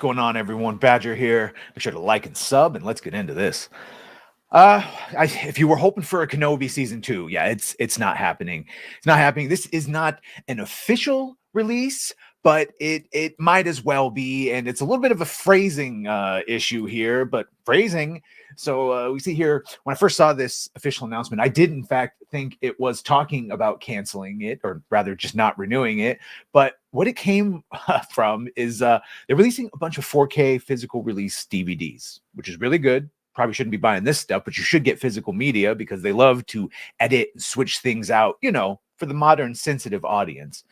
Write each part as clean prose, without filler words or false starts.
going on, everyone? Badger here. Make sure to like and sub, and let's get into this. If you were hoping for a Kenobi season 2, yeah, it's not happening. It's not happening. This is not an official release, but it might as well be, and it's a little bit of a phrasing issue here. But phrasing. So we see here, when I first saw this official announcement, I did in fact think it was talking about canceling it, or rather just not renewing it. But what it came from is they're releasing a bunch of 4K physical release DVDs, which is really good. Probably shouldn't be buying this stuff, but you should get physical media because they love to edit and switch things out, for the modern sensitive audience.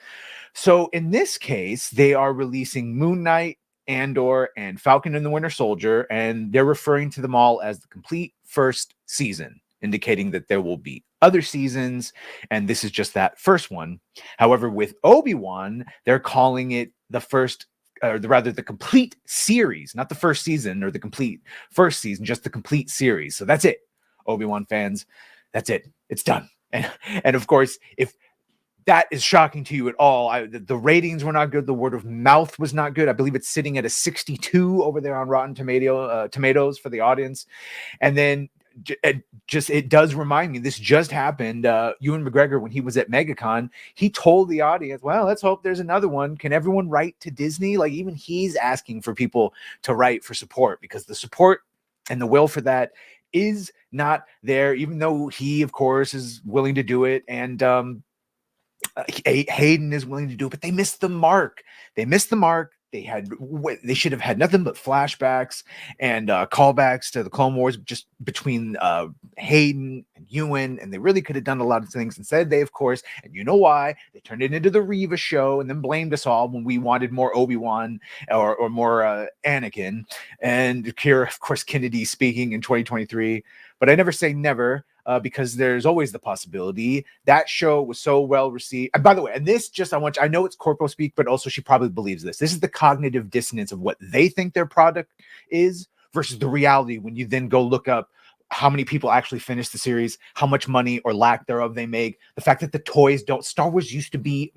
So in this case, they are releasing Moon Knight, Andor, and Falcon and the Winter Soldier, and they're referring to them all as the complete first season, indicating that there will be other seasons, and this is just that first one. However, with Obi-Wan, they're calling it the first, or rather the complete series, not the first season or the complete first season, just the complete series. So that's it, Obi-Wan fans. That's it. It's done. And of course, if that is shocking to you at all, the ratings were not good. The word of mouth was not good. I believe it's sitting at a 62 over there on Rotten Tomatoes for the audience. And then it does remind me, this just happened. Ewan McGregor, when he was at MegaCon, he told the audience, well, let's hope there's another one. Can everyone write to Disney? Like, even he's asking for people to write for support, because the support and the will for that is not there, even though he, of course, is willing to do it. And Hayden is willing to do it, but they missed the mark. They should have had nothing but flashbacks and callbacks to the Clone Wars, just between Hayden and Ewan, and they really could have done a lot of things. Instead, they, of course, and you know why, they turned it into the Reva show and then blamed us all when we wanted more Obi-Wan or more Anakin. And here, of course, Kennedy speaking in 2023. But I never say never. Because there's always the possibility. That show was so well received. And by the way, and this just, I know it's corpo speak, but also she probably believes this. This is the cognitive dissonance of what they think their product is versus the reality when you then go look up how many people actually finish the series, how much money or lack thereof they make, the fact that the toys don't. Star Wars used to be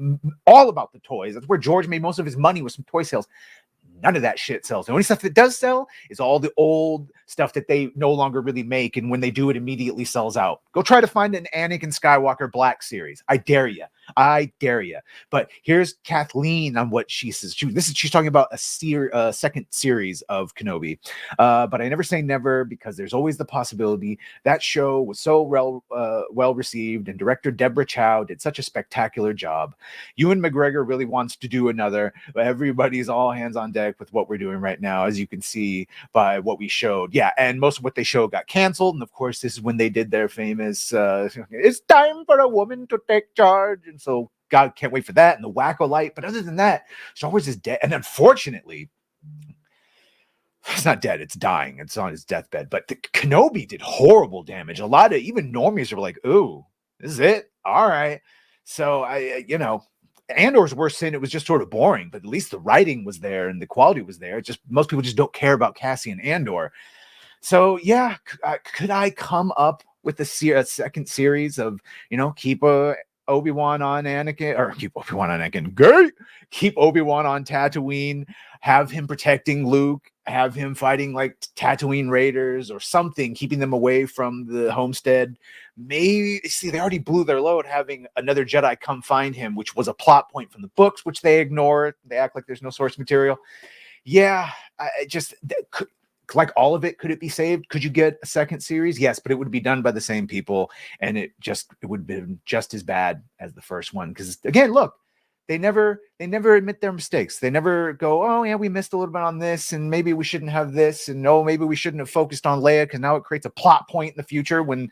all about the toys. That's where George made most of his money, was from toy sales. None of that shit sells. The only stuff that does sell is all the old stuff that they no longer really make, and when they do, it immediately sells out. Go try to find an Anakin Skywalker Black series. I dare you. But here's Kathleen on what she says. She's talking about a second series of Kenobi. But I never say never, because there's always the possibility. That show was so well received, and director Deborah Chow did such a spectacular job. Ewan McGregor really wants to do another, but everybody's all hands on deck with what we're doing right now, as you can see by what we showed. Yeah, and most of what they showed got canceled, and of course, this is when they did their famous "It's time for a woman to take charge," and so God, can't wait for that, and the Wacko Light. But other than that, Star Wars is dead, and unfortunately, it's not dead, it's dying. It's on his deathbed. But the Kenobi did horrible damage. A lot of even normies were like, "Ooh, this is it? All right." So Andor's worst sin, it was just sort of boring, but at least the writing was there and the quality was there. It's just most people just don't care about Cassian Andor. So yeah, could I come up with a second series of, keep Obi-Wan on Anakin, or keep Obi-Wan on Anakin, keep Obi-Wan on Tatooine, have him protecting Luke, have him fighting like Tatooine raiders or something, keeping them away from the homestead. Maybe, see, they already blew their load having another Jedi come find him, which was a plot point from the books, which they ignore. They act like there's no source material. Yeah, like all of it, could it be saved? Could you get a second series? Yes, but it would be done by the same people, and it would be just as bad as the first one. Because again, look, they never admit their mistakes. They never go, oh yeah, we missed a little bit on this, and maybe we shouldn't have this, and no, maybe we shouldn't have focused on Leia because now it creates a plot point in the future when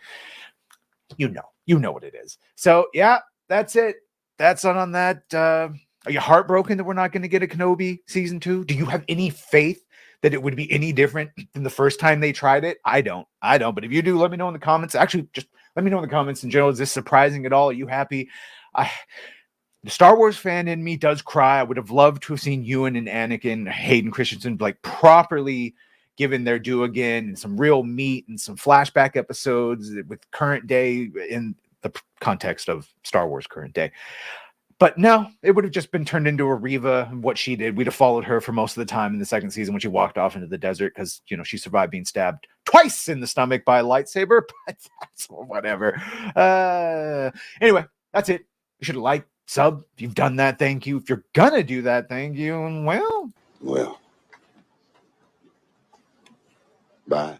you know what it is. So yeah, that's it. That's on that. Are you heartbroken that we're not going to get a Kenobi season 2? Do you have any faith that it would be any different than the first time they tried it? I don't. But if you do, let me know in the comments. Actually, just let me know in the comments in general. Is this surprising at all? Are you happy? The Star Wars fan in me does cry. I would have loved to have seen Ewan and Anakin, Hayden Christensen, like properly given their due again, and some real meat and some flashback episodes with current day in the context of Star Wars current day. But no, it would have just been turned into a Reva, what she did. We'd have followed her for most of the time in the second season when she walked off into the desert because, she survived being stabbed twice in the stomach by a lightsaber, but that's whatever. Anyway, that's it. You should like, sub. If you've done that, thank you. If you're going to do that, thank you. And well, bye.